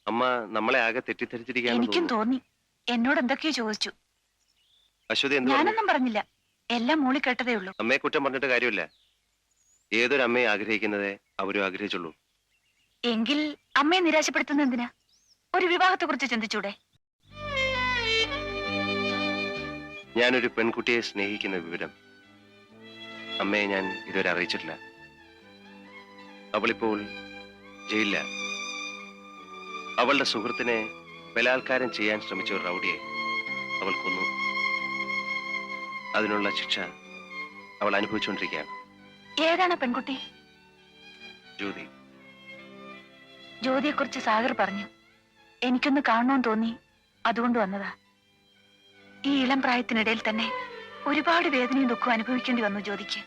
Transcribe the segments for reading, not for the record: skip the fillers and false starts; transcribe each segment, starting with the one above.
അമ്മ നമ്മളെ ആകെ തെറ്റിദ്ധരിച്ചിരിക്കുകയാണെന്ന് എനിക്കും തോന്നി. എന്നോട് എന്തൊക്കെയോ ചോദിച്ചു. അശ്വതി എന്ത് പറഞ്ഞു? ഞാനൊന്നും പറഞ്ഞില്ല. എല്ലാം മൂളി കേട്ടതേ ഉള്ളൂ. അമ്മയെ കുറ്റം പറഞ്ഞിട്ട് കാര്യമില്ല. ഏതൊരു അമ്മയെ ആഗ്രഹിക്കുന്നതേ അവരും ആഗ്രഹിച്ചുള്ളൂ. എങ്കിൽ അമ്മയെ നിരാശപ്പെടുത്തുന്ന എന്തിനാ? ഒരു വിവാഹത്തെ കുറിച്ച് ചിന്തിച്ചൂടെ? ഞാനൊരു പെൺകുട്ടിയെ സ്നേഹിക്കുന്ന വിവരം അമ്മയെ ഞാൻ ഇതുവരെ അറിയിച്ചിട്ടില്ല. അവളിപ്പോൾ ജയിലില്ല. അവളുടെ സുഹൃത്തിനെ ബലാത്കാരം ചെയ്യാൻ ശ്രമിച്ച ഒരു റൗഡിയെ അവൾ കൊന്നു. അതിനുള്ള ശിക്ഷ അവൾ അനുഭവിച്ചുകൊണ്ടിരിക്കുകയാണ്. ഏതാണ് പെൺകുട്ടി? ജ്യോതി. ജ്യോതിയെ കുറിച്ച് സാഗർ പറഞ്ഞു. എനിക്കൊന്ന് കാണണമെന്ന് തോന്നി, അതുകൊണ്ട് വന്നതാ. ഈ ഇളം പ്രായത്തിനിടയിൽ തന്നെ ഒരുപാട് വേദനയും ദുഃഖവും അനുഭവിക്കേണ്ടി വന്നു ജ്യോതിക്ക്.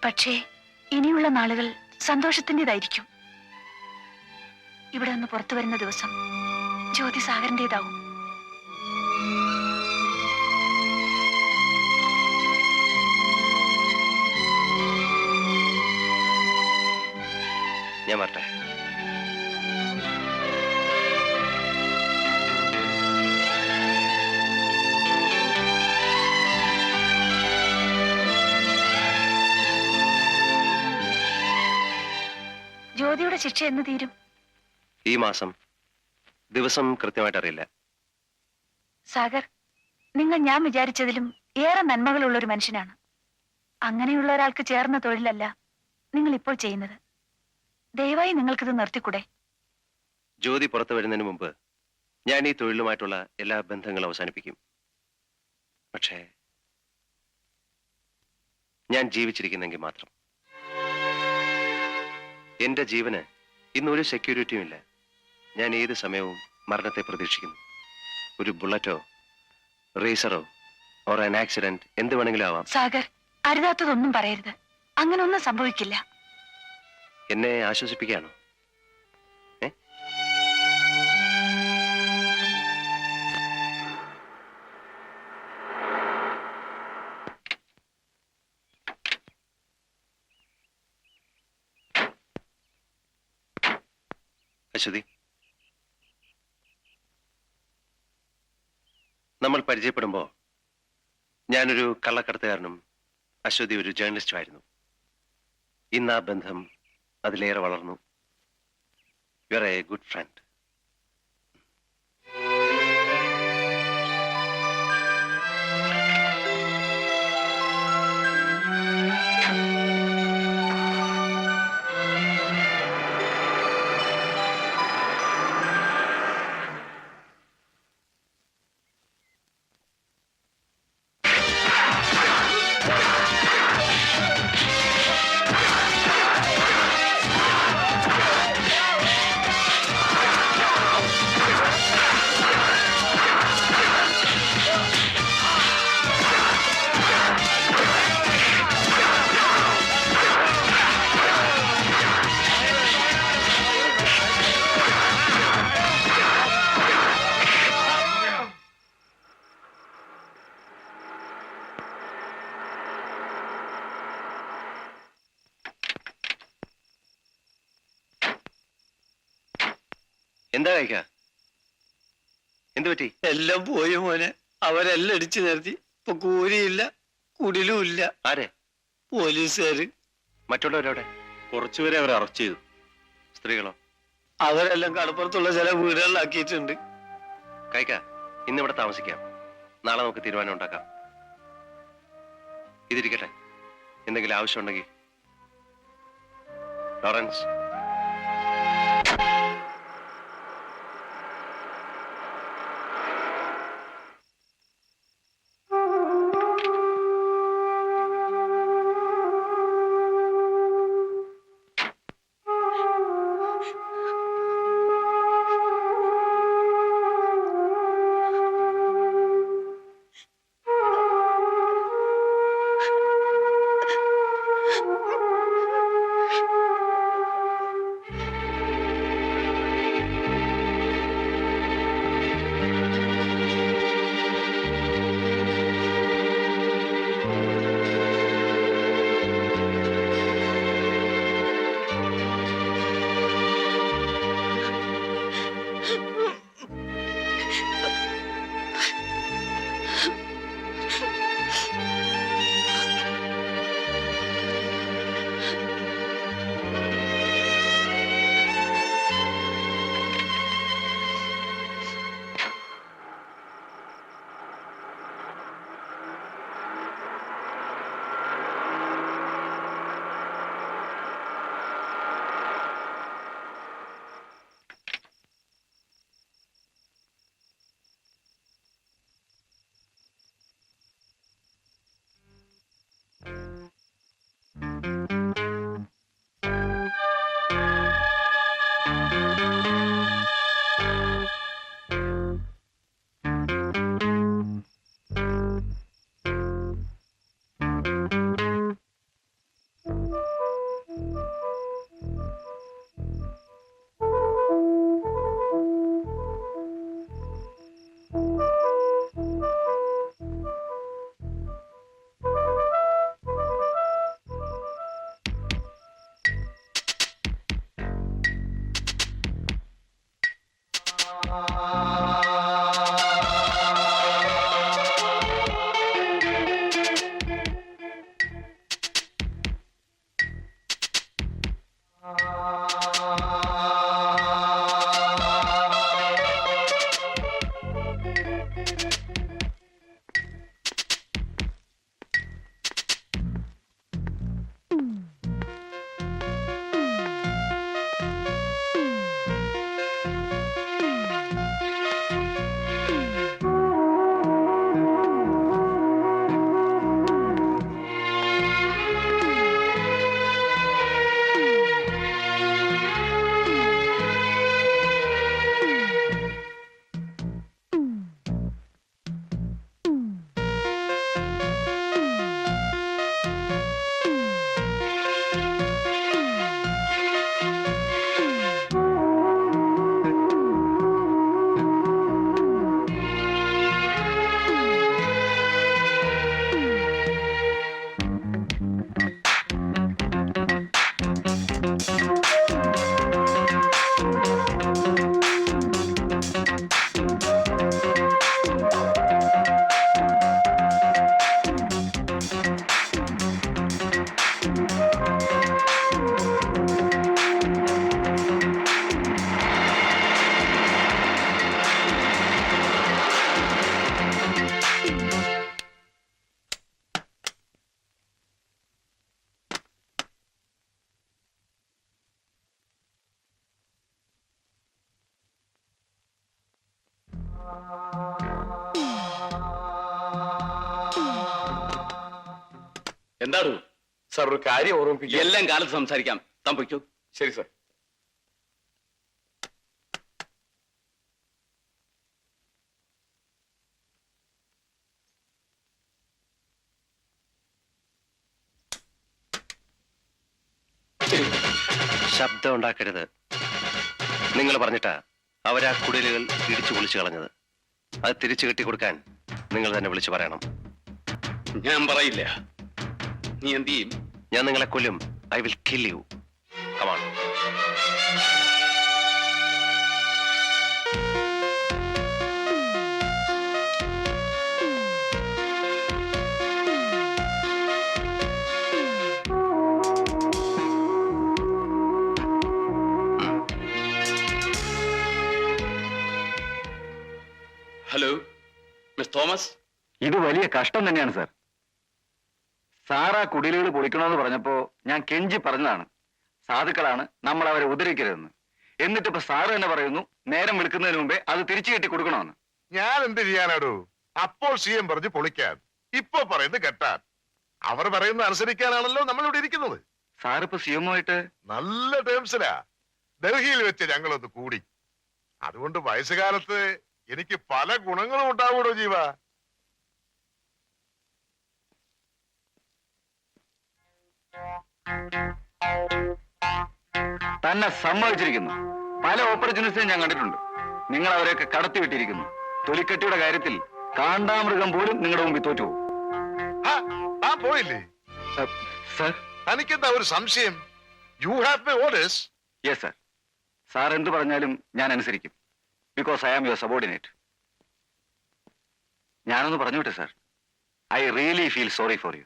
പക്ഷേ ഇനിയുള്ള നാളുകൾ സന്തോഷത്തിൻ്റെതായിരിക്കും. ഇവിടെ നിന്ന് പുറത്തു വരുന്ന ദിവസം ജ്യോതി സാഗറിൻ്റെതാവും. ഞാൻ വരട്ടെ. ജ്യോതിയുടെ ശിക്ഷ എന്ന് തീരും? ഈ മാസം. ദിവസം കൃത്യമായിട്ട് അറിയില്ല. സാഗർ, നിങ്ങൾ ഞാൻ വിചാരിച്ചതിലും ഏറെ നന്മകളുള്ള ഒരു മനുഷ്യനാണ്. അങ്ങനെയുള്ള ഒരാൾക്ക് ചേർന്ന തൊഴിലല്ല നിങ്ങൾ ഇപ്പോൾ ചെയ്യുന്നത്. ദയവായി നിങ്ങൾക്കിത് നിർത്തിക്കൂടെ? ജ്യോതി പുറത്തു വരുന്നതിന് മുമ്പ് ഞാൻ ഈ തൊഴിലുമായിട്ടുള്ള എല്ലാ ബന്ധങ്ങളും അവസാനിപ്പിക്കും. പക്ഷേ ഞാൻ ജീവിച്ചിരിക്കുന്നെങ്കിൽ മാത്രം. എന്റെ ജീവന് ഇന്നൊരു സെക്യൂരിറ്റിയും ഇല്ല. ഞാൻ ഏത് സമയവും മരണത്തെ പ്രതീക്ഷിക്കുന്നു. ഒരു ബുള്ളറ്റോ റേസറോ ഓർ ആൻ ആക്സിഡന്റ് എന്ത് വേണമെങ്കിലും ആവാം. സാഗർ, അരുതാത്തതൊന്നും പറയരുത്. അങ്ങനെ ഒന്നും സംഭവിക്കില്ല. എന്നെ ആശ്വസിപ്പിക്കുകയാണോ? അശ്വതി, നമ്മൾ പരിചയപ്പെടുമ്പോ ഞാനൊരു കള്ളക്കടത്തുകാരനും അശ്വതി ഒരു ജേർണലിസ്റ്റും ആയിരുന്നു. ഇന്ന് ആ ബന്ധം അതിലേറെ വളർന്നു. You are A good friend. എന്താ കഴിക്ക? എന്ത് പറ്റി? എല്ലാം പോയി മോനെ. അവരെല്ലാം ഇടിച്ചു നിർത്തി. ഇപ്പൊ കൂലിയില്ല, കുടിലും ഇല്ല. ആരെ? പോലീസുകാര്. മറ്റുള്ളവരവിടെ? കുറച്ചുപേരെ അവർ അറസ്റ്റ് ചെയ്തു. സ്ത്രീകളോ? അവരെല്ലാം കടപ്പുറത്തുള്ള ചില വീടുകളിലാക്കിയിട്ടുണ്ട്. കഴിക്ക, ഇന്നിവിടെ താമസിക്കാം. നാളെ നമുക്ക് തീരുമാനം ഉണ്ടാക്കാം. ഇതിരിക്കട്ടെ, എന്തെങ്കിലും ആവശ്യമുണ്ടെങ്കിൽ. ലോറൻസ്, എന്താണ് സാർ ഒരു കാര്യം ഓർമ്മിപ്പിക്കുക. എല്ലാം കാലത്ത് സംസാരിക്കാം. താൻ പൊയ്ക്കോ. ശരി സാർ. ശബ്ദം ഉണ്ടാക്കരുത്. നിങ്ങൾ പറഞ്ഞിട്ടാ അവരാ കുടിലുകൾ ഇടിച്ചു പൊളിച്ചു കളഞ്ഞത്. അത് തിരിച്ചു കെട്ടിക്കൊടുക്കാൻ നിങ്ങൾ തന്നെ വിളിച്ചു പറയണം. ഞാൻ പറയില്ല. നീ എന്ത് ചെയ്യും? ഞാൻ നിങ്ങളെ കൊല്ലും. I will kill you. Come on. Hello miss Thomas. ഇത് വലിയ കഷ്ടം തന്നെയാണ് സാർ. സാറാ കുടിലുകൾ പൊളിക്കണമെന്ന് പറഞ്ഞപ്പോ ഞാൻ കെഞ്ചി പറഞ്ഞതാണ്. സാധുക്കളാണ്, നമ്മൾ അവരെ ഉദ്ധരിക്കരുതെന്ന്. എന്നിട്ടിപ്പോ സാറ് തന്നെ പറയുന്നു നേരം വിളിക്കുന്നതിന് മുമ്പേ അത് തിരിച്ചു കെട്ടി കൊടുക്കണമെന്ന്. ഞാൻ എന്ത് ചെയ്യാനാടോ? അപ്പോൾ CM പറഞ്ഞു പൊളിക്കാൻ, ഇപ്പൊ പറയുന്നത് കെട്ടാൻ. അവർ പറയുന്നത് അനുസരിക്കാനാണല്ലോ നമ്മൾ ഇവിടെ ഇരിക്കുന്നത്. സാറിപ്പോ സിഎമ്മുമായിട്ട് നല്ല ടേംസിലാ. ഡൽഹിയിൽ വെച്ച് ഞങ്ങളൊന്ന് കൂടി. അതുകൊണ്ട് വയസ്സുകാലത്ത് എനിക്ക് പല ഗുണങ്ങളും ഉണ്ടാവൂടോ ജീവ. തന്നെ സമ്മതിച്ചിരിക്കുന്നു. പല ഓപ്പർച്യൂണിറ്റീസും ഞാൻ കണ്ടിട്ടുണ്ട്. നിങ്ങൾ അവരെയൊക്കെ കടത്തിവിട്ടിരിക്കുന്നു. തൊലിക്കെട്ടിയുടെ കാര്യത്തിൽ കാണ്ടാമൃഗം പോലും നിങ്ങളുടെ മുമ്പിൽ തോറ്റുപോകും. താൻ പോയില്ലേ? സർ. തനിക്കെന്താ ഒരു സംശയം? You have my orders. Yes sir. Sir എന്ത് പറഞ്ഞാലും ഞാൻ അനുസരിക്കും. Because I am your subordinate. ഞാനൊന്ന് പറഞ്ഞോട്ടെ sir. I really feel sorry for you.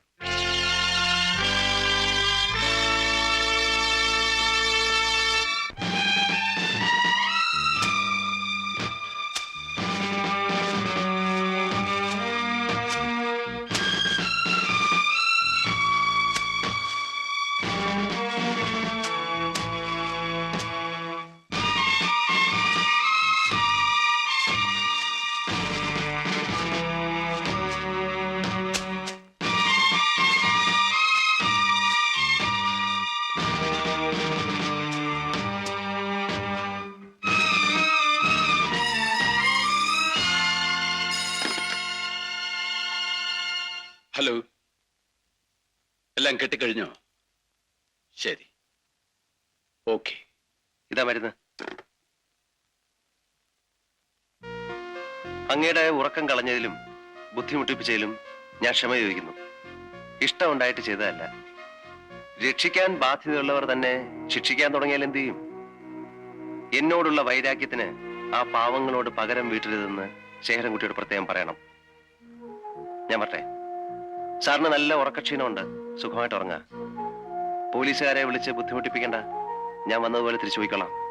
Hello. എല്ലാം കെട്ടിക്കഴിഞ്ഞോ? ശരി, ഓക്കെ. ഇതാ മരുന്ന്. അങ്ങയുടെ ഉറക്കം കളഞ്ഞതിലും ബുദ്ധിമുട്ടിപ്പിച്ചതിലും ഞാൻ ക്ഷമ ചോദിക്കുന്നു. ഇഷ്ടമുണ്ടായിട്ട് ചെയ്തതല്ല. രക്ഷിക്കാൻ ബാധ്യതയുള്ളവർ തന്നെ ശിക്ഷിക്കാൻ തുടങ്ങിയാൽ എന്ത് ചെയ്യും? എന്നോടുള്ള വൈരാഗ്യത്തിന് ആ പാവങ്ങളോട് പകരം വീട്ടരുതെന്ന് ശേഖരൻകുട്ടിയോട് പ്രത്യേകം പറയണം. ഞാൻ പറട്ടെ. സാറിന് നല്ല ഉറക്കക്ഷീണമുണ്ട്. സുഖമായിട്ട് ഉറങ്ങാ. പോലീസുകാരെ വിളിച്ച് ബുദ്ധിമുട്ടിപ്പിക്കണ്ട. ഞാൻ വന്നതുപോലെ തിരിച്ചു പോയിക്കൊള്ളാം.